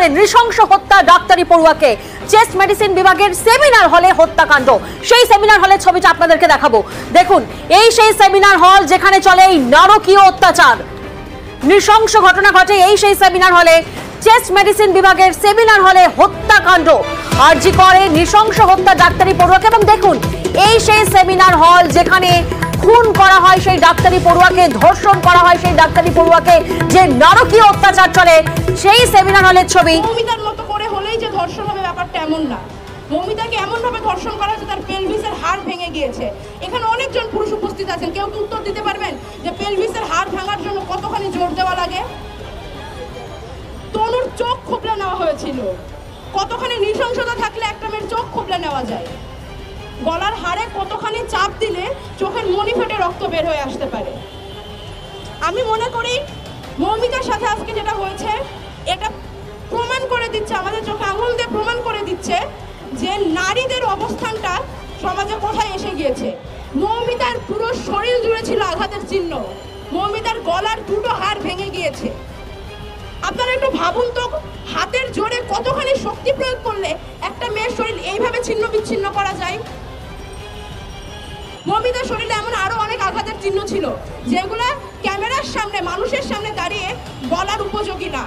করে নৃশংস হত্যা ডাক্তারি পড়ুয়াকে। চেস্ট মেডিসিন বিভাগের সেমিনার হলে হত্যাকাণ্ড। সেই সেমিনার হলের ছবিটা আপনাদেরকে দেখাবো। দেখুন, এই সেই সেমিনার হল যেখানে চলে এই নারকীয় অত্যাচার। নৃশংস ঘটনা ঘটে এই সেই সেমিনার হলে। চেস্ট মেডিসিন বিভাগের সেমিনার হলে হত্যাকাণ্ড। আরজি করে নৃশংস হত্যা ডাক্তারি পড়ুয়াকে। এবং দেখুন, এই সেই সেমিনার হল যেখানে খুন করা হয় সেই ডাক্তারি পড়ুয়াকে, ধর্ষণ করা হয় সেই ডাক্তারি পড়ুয়াকে, যে নারকীয় অত্যাচার চলে সেই সেমিনার হলের ছবি। মৌমিতার মতো করে হলেই যে ধর্ষণ হবে ব্যাপারটা এমন না। মৌমিতাকে এমন ভাবে ধর্ষণ করা হয়েছে তার পেলভিসের হাড় ভেঙে গিয়েছে। এখানে অনেকজন পুরুষ উপস্থিত আছেন, কেউ কি উত্তর দিতে পারবেন যে পেলভিসের হাড় ভাঙার জন্য কতখানি জোর দেওয়া লাগে? তনুর চোখ খুবলে নেওয়া হয়েছিল। কতখানি নৃশংসতা থাকলে একটা মেয়ের চোখ খুবলে নেওয়া যায়? গলার হাড়ে কতখানি চাপ দিলে চোখের মনি ফেটে রক্ত বের হয়ে আসতে পারে? আমি মনে করি মৌমিতার সাথে আজকে যেটা হয়েছে এটা প্রমাণ করে দিচ্ছে, আমাদের চোখে আঙুল দিয়ে প্রমাণ করে দিচ্ছে যে নারীদের অবস্থানটা সমাজে কোথায় এসে গিয়েছে। মৌমিতার পুরো শরীর জুড়ে ছিল আঘাতের চিহ্ন। মৌমিতার গলার দুটো হাড় ভেঙে গিয়েছে। আপনারা একটু ভাবুন তো, হাতের জোরে কতখানি শক্তি প্রয়োগ করলে একটা মেয়ের শরীর এইভাবে ছিন্ন বিচ্ছিন্ন করা যায়? মৌমিতার শরীরে এমন আরো অনেক আঘাতের চিহ্ন ছিল যেগুলো ক্যামেরার সামনে মানুষের সামনে দাঁড়িয়ে বলার উপযোগী না।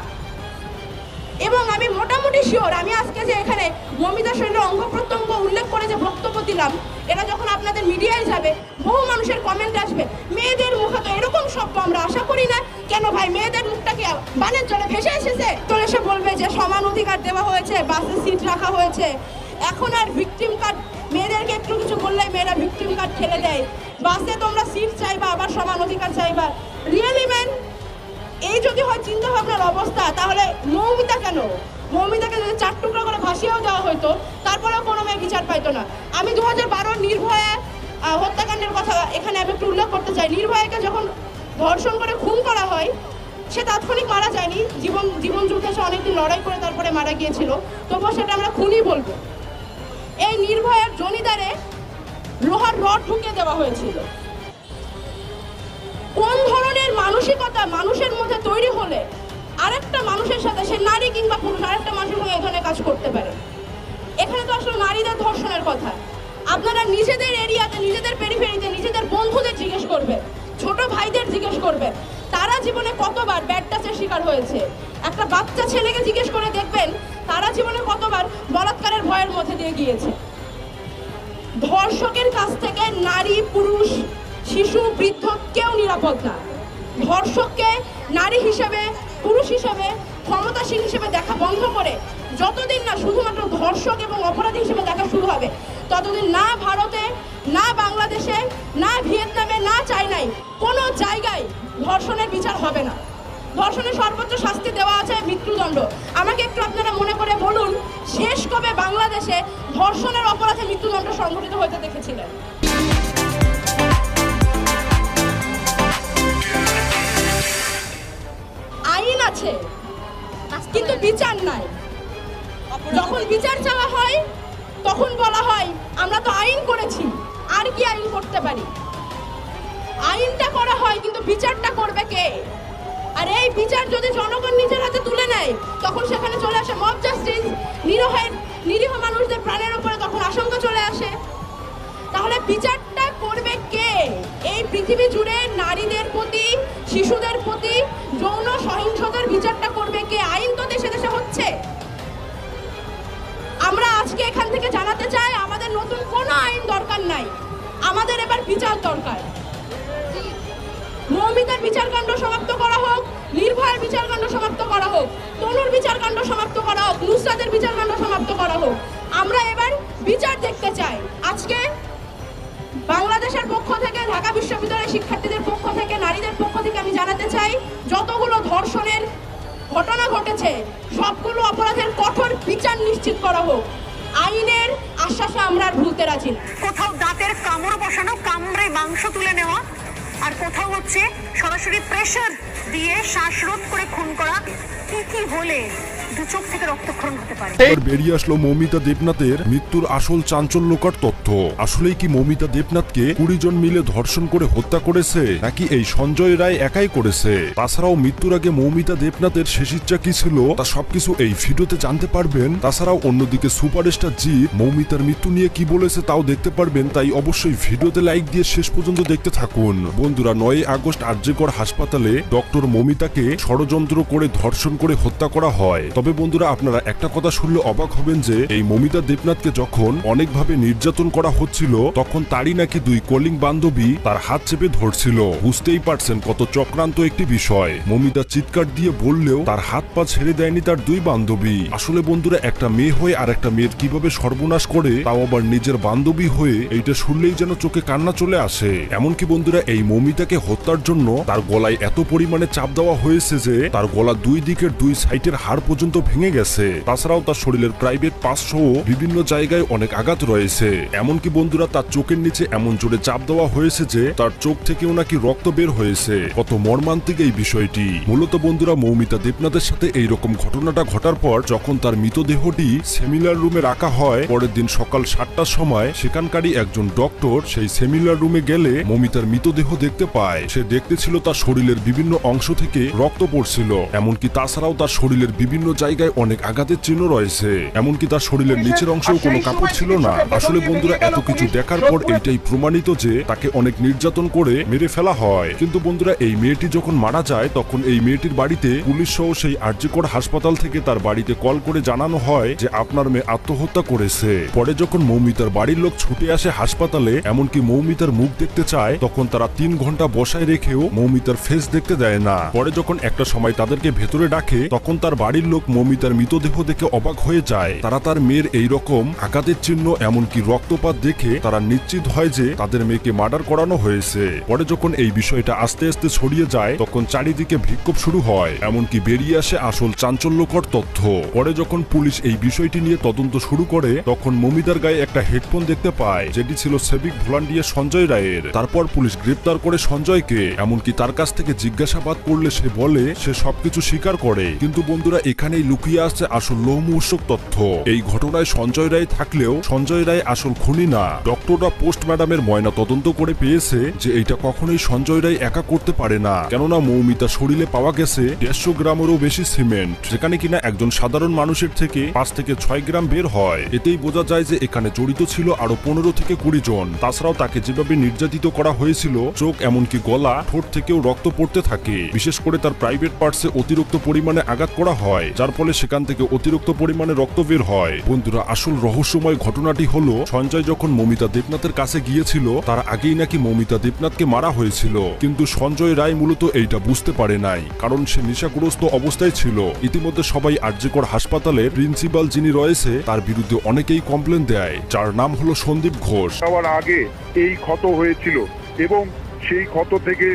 এবং আমি মোটামুটি শিওর, আমি আজকে যে এখানে মৌমিতার শরীরের অঙ্গ প্রত্যঙ্গ উল্লেখ করে যে বক্তব্য দিলাম, এটা যখন আপনাদের মিডিয়ায় যাবে বহু মানুষের কমেন্ট আসবে, মেয়েদের মুখে তো এরকম শব্দ আমরা আশা করি না, কেন ভাই মেয়েদের মুখটা কি বানের জলে ভেসে এসেছে? তো এসে বলবে যে সমান অধিকার দেওয়া হয়েছে, বাসে সিট রাখা হয়েছে, এখন আর ভিকটিম কার্ড, মেয়েদেরকে একটু কিছু বললেই মেয়েরা ভিকটিম কার্ড ঠেলে দেয়, বাসে তোমরা সিট চাইবা আবার সমান অধিকার চাইবা। রিয়েলি ম্যান, এই যদি হয় চিন্তা ভাবনার অবস্থা, তাহলে মৌমিতা কেন? মৌমিতাকে যদি 4 টুকরা করে ভাসিয়েও দেওয়া হতো তারপরেও কোনো মেয়ে বিচার পাইতো না। আমি 2012 নির্ভয়া হত্যাকাণ্ডের কথা এখানে আমি একটু উল্লেখ করতে চাই। নির্ভয়াকে যখন ধর্ষণ করে খুন করা হয়, সে তাৎক্ষণিক মারা যায়নি, জীবন যুদ্ধে সে অনেকদিন লড়াই করে তারপরে মারা গিয়েছিল, তবুও সেটা আমরা খুনই বলবো। এই নির্ভয়ার জনিদারে লোহার রড ঢুকিয়ে দেওয়া হয়েছিল। কোন ধরনের মানসিকতা মানুষের মধ্যে তৈরি হলে আরেকটা মানুষের সাথে, সে নারী কিংবা পুরুষ, আরেকটা মানুষের সঙ্গে এই ধরনের কাজ করতে পারে? এখানে তো আসলে নারীদের ধর্ষণের কথা। আপনারা নিজেদের এরিয়াতে, নিজেদের পেরিফেরিতে, নিজেদের বন্ধুদের জিজ্ঞেস করবে, ছোট ভাইদের জিজ্ঞেস করবে, তারা জীবনে কতবার ব্যাড টাচের শিকার হয়েছে। একটা বাচ্চা ছেলেকে জিজ্ঞেস করে দেখবেন তারা জীবনে কতবার বলাৎকারের ভয়ের মধ্যে দিয়ে গিয়েছে। ধর্ষকের কাছ থেকে নারী, পুরুষ, শিশু, বৃদ্ধ কেউ নিরাপদ না। ধর্ষককে নারী হিসেবে, পুরুষ হিসেবে, ক্ষমতাসীন হিসেবে দেখা বন্ধ করে যতদিন না শুধুমাত্র ধর্ষক এবং অপরাধী হিসেবে দেখা শুরু হবে, ততদিন না ভারতে, না বাংলাদেশে, না ভিয়েতনামে, না চায়নায় কোনো জায়গায় ধর্ষণের বিচার হবে না। ধর্ষণের সর্বোচ্চ শাস্তি দেওয়া আছে মৃত্যুদণ্ড। আমাকে একটু আপনারা মনে করে বলুন, শেষ কবে বাংলাদেশে ধর্ষণের অপরাধে মৃত্যুদণ্ড সংঘটিত হতে দেখেছিলেন? আইন আছে কিন্তু বিচার নাই। যখন বিচার চাওয়া হয় তখন বলা হয় আমরা তো আইন করেছি, আর কি আইন করতে পারি? আইনটা করা হয় কিন্তু বিচারটা করবে কে? আর এই বিচার যদি জনগণ নিজের হাতে তুলে নেয় তখন সেখানে চলে আসে মব জাস্টিস, নিরীহ মানুষদের প্রাণের উপরে তখন আশঙ্কা চলে আসে। তাহলে বিচারটা করবে কে? এই পৃথিবী জুড়ে নারীদের প্রতি, শিশুদের প্রতি যৌন সহিংসতার বিচারটা করবে কে? আইন তো দেশে দেশে হচ্ছে। আমরা আজকে এখান থেকে জানাতে চাই আমাদের নতুন কোনো আইন দরকার নাই, আমাদের এবার বিচার দরকার। মৌমিতার বিচারকাণ্ড সমাপ্ত করা হোক, নির্ভয়ার বিচারকাণ্ড সমাপ্ত করা হোক, তনুর বিচারকাণ্ড সমাপ্ত করা হোক, নুসরাতের বিচারকাণ্ড সমাপ্ত করা হোক। আমরা এবার বিচার দেখতে চাই। আজকে বাংলাদেশের পক্ষ থেকে, ঢাকা বিশ্ববিদ্যালয়ের শিক্ষার্থীদের পক্ষ থেকে, নারীদের পক্ষ থেকে আমি জানাতে চাই যতগুলো ধর্ষণের ঘটনা ঘটেছে সবগুলো অপরাধের কঠোর বিচার নিশ্চিত করা হোক। আইনের আশ্বাসে আমরা আর ভুলতে রাজি না। কোথাও দাঁতের কামড় বসানো, কামড়ে মাংস তুলে নেওয়া, আর কোথাও হচ্ছে সরাসরি প্রেসার দিয়ে শ্বাসরোধ করে খুন করা। কি হলে দু চোখ থেকে রক্তক্ষরণ হতে পারে। এবার বেরিয়ে আসলো মৌমিতা দেবনাথের মৃত্যুর আসল চাঞ্চল্যকর তথ্য। আসলেই কি মৌমিতা দেবনাথকে 20 জন মিলে ধর্ষণ করে হত্যা করেছে, নাকি এই সঞ্জয় রায় একাই করেছে? তাছাড়াও মৃত্যুর আগে মৌমিতা দেবনাথের শেষ ইচ্ছা কি ছিল তা সবকিছু এই ভিডিওতে জানতে পারবেন। তাছাড়াও অন্যদিকে সুপারস্টার জিৎ মৌমিতার মৃত্যু নিয়ে কি বলেছে তাও দেখতে পারবেন। তাই অবশ্যই ভিডিওতে লাইক দিয়ে শেষ পর্যন্ত দেখতে থাকুন। বন্ধুরা, 9 আগস্ট আরজিকর হাসপাতালে ডক্টর মৌমিতাকে ষড়যন্ত্র করে ধর্ষণ করে হত্যা করা হয়। তবে বন্ধুরা, আপনারা একটা কথা শুনলে অবাক হবেন যে এই মৌমিতা দেবনাথকে যখন অনেকভাবে নির্যাতন করা হচ্ছিল তখন তারই নাকি 2 কলিং বান্ধবী তার হাত চেপে ধরছিল। বুঝতেই পারছেন কত চক্রান্ত একটি বিষয়। মৌমিতা চিৎকার দিয়ে বললেও তার হাত পা ছেড়ে দেয়নি তার 2 বান্ধবী। আসলে বন্ধুরা, একটা মেয়ে হয়ে আর একটা মেয়ের কিভাবে সর্বনাশ করে, তাও আবার নিজের বান্ধবী হয়ে, এইটা শুনলেই যেন চোখে কান্না চলে আসে। এমনকি বন্ধুরা, এই মৌমিতাকে হত্যার জন্য তার গলায় এত পরিমাণে চাপ দেওয়া হয়েছে যে তার গলা 2 দিকের 2 সাইডের হাড় পর্যন্ত ভেঙে গেছে। তাছাড়াও তার শরীরের প্রাইভেট পার্ট সহ বিভিন্ন জায়গায় অনেক আঘাত রয়েছে। এমনকি বন্ধুরা, তার চোখের নিচে এমন জোরে চাপ দেওয়া হয়েছে যে তার চোখ থেকেও নাকি রক্ত বের হয়েছে। কত মর্মান্তিক এই বিষয়টি। মূলত বন্ধুরা, মৌমিতা দেবনাথের সাথে এইরকম ঘটনাটা ঘটার পর যখন তার মৃতদেহটি সেমিনার রুমে রাখা হয়, পরের দিন সকাল 7টার সময় সেখানকারই একজন ডক্টর সেই সেমিনার রুমে গেলে মৌমিতার মৃতদেহ দেখতে পায়। সে দেখতেছিল তার শরীরের বিভিন্ন অংশ থেকে রক্ত পড়ছিল। এমনকি তাছাড়াও তার শরীরের বিভিন্ন জায়গায় অনেক আঘাতের চিহ্ন রয়েছে। এমনকি তার শরীরের নিচের অংশেও কোনো কাপড় ছিল না। আসলে বন্ধুরা, এত কিছু দেখার পর এইটাই প্রমাণিত যে তাকে অনেক নির্যাতন করে মেরে ফেলা হয়। কিন্তু বন্ধুরা, এই মেয়েটি যখন মারা যায় তখন এই মেয়েটির বাড়িতে পুলিশ সহ সেই আরজিকর হাসপাতাল থেকে তার বাড়িতে কল করে জানানো হয় যে আপনার মেয়ে আত্মহত্যা করেছে। পরে যখন মৌমিতার বাড়ির লোক ছুটে আসে হাসপাতালে, এমনকি মৌমিতার মুখ দেখতে চায়, তখন তারা 3 ঘন্টা বসায় রেখেও মৌমিতার ফেস দেখতে দেয় না। পরে যখন একটা সময় তাদেরকে ভেতরে ডাকে তখন তার বাড়ির লোক মৌমিতার মৃতদেহ দেখে অবাক হয়ে যায়। তারা তার মেয়ের এই রকম আঘাতের চিহ্ন এমনকি রক্তপাত দেখে তারা নিশ্চিত হয় যে তাদের মেয়েকে মার্ডার করানো হয়েছে। পরে যখন এই বিষয়টা আস্তে আস্তে ছড়িয়ে যায় তখন চারিদিকে বিক্ষোভ শুরু হয়। এমনকি বেরিয়ে আসে আসল চাঞ্চল্যকর তথ্য। পরে যখন পুলিশ এই বিষয়টি নিয়ে তদন্ত শুরু করে তখন মৌমিতার গায়ে একটা হেডফোন দেখতে পায়, যেটি ছিল সিভিক ভলান্টিয়ার সঞ্জয় রায়ের। তারপর পুলিশ গ্রেপ্তার করে সঞ্জয়কে। এমনকি তার কাছ থেকে জিজ্ঞাসাবাদ করলে সে বলে সে সবকিছু স্বীকার করে। কিন্তু বন্ধুরা, এখানেই লুকিয়ে আসছে আসল লোমহর্ষক তথ্য। এই ঘটনায় সঞ্জয় রায় থাকলেও সঞ্জয় রায় আসল খুনি না। ডক্টররা পোস্টমর্টমের ময়না তদন্ত করে পেয়েছে যে এটা কখনোই সঞ্জয় রায় একা করতে পারে না। কেননা মৌমিতা শরীরে পাওয়া গেছে 150 গ্রামেরও বেশি সিমেন্ট, যেখানে কিনা একজন সাধারণ মানুষের থেকে 5 থেকে 6 গ্রাম বের হয়। এতেই বোঝা যায় যে এখানে জড়িত ছিল আরো 15 থেকে 20 জন। তাছাড়াও তাকে যেভাবে নির্যাতিত করা হয়েছিল, চোখ এমনকি গলা, ঠোঁট থেকেও রক্ত পড়তে থাকে। বিশেষ করে তার প্রাইভেট পার্টসে অতিরিক্ত পরিমাণে আঘাত করা হয়, যার ফলে সেখান থেকে অতিরিক্ত পরিমাণে রক্ত বের হয়। বন্ধুরা, আসল রহস্যময় ঘটনাটি হলো সঞ্জয় যখন মৌমিতা দেবনাথের কাছে গিয়েছিল তার আগেই নাকি মৌমিতা দেবনাথকে মারা হয়েছিল। কিন্তু সঞ্জয় রায় মূলত এইটা বুঝতে পারে নাই, কারণ সে নেশাগ্রস্ত অবস্থায় ছিল। ইতিমধ্যে সবাই আরজিকর হাসপাতালের প্রিন্সিপাল যিনি রয়েছে তার বিরুদ্ধে অনেকেই কমপ্লেন দেয়, যার নাম হলো সন্দীপ ঘোষ। যাওয়ার আগে এই ক্ষত হয়েছিল এবং সেই ক্ষত থেকে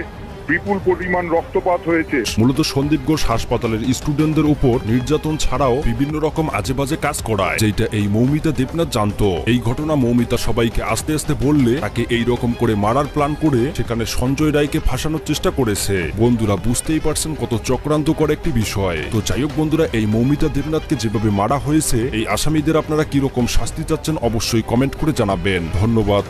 বিপুল পরিমাণ রক্তপাত হয়েছে। মূলত সন্দীপ ঘোষ হাসপাতালের স্টুডেন্টদের উপর নির্যাতন ছাড়াও বিভিন্ন রকম আজে বাজে কাজ করায়, যেটা এই মৌমিতা দেবনাথ জানতো। এই ঘটনা মৌমিতা সবাইকে আস্তে আস্তে বললে তাকে এই রকম করে মারার প্ল্যান করে সেখানে সঞ্জয় রায়কে ফাঁসানোর চেষ্টা করেছে। বন্ধুরা, বুঝতেই পারছেন কত চক্রান্তকর একটি বিষয়। তো যাই হোক বন্ধুরা, এই মৌমিতা দেবনাথকে যেভাবে মারা হয়েছে, এই আসামিদের আপনারা কিরকম শাস্তি চাচ্ছেন অবশ্যই কমেন্ট করে জানাবেন। ধন্যবাদ।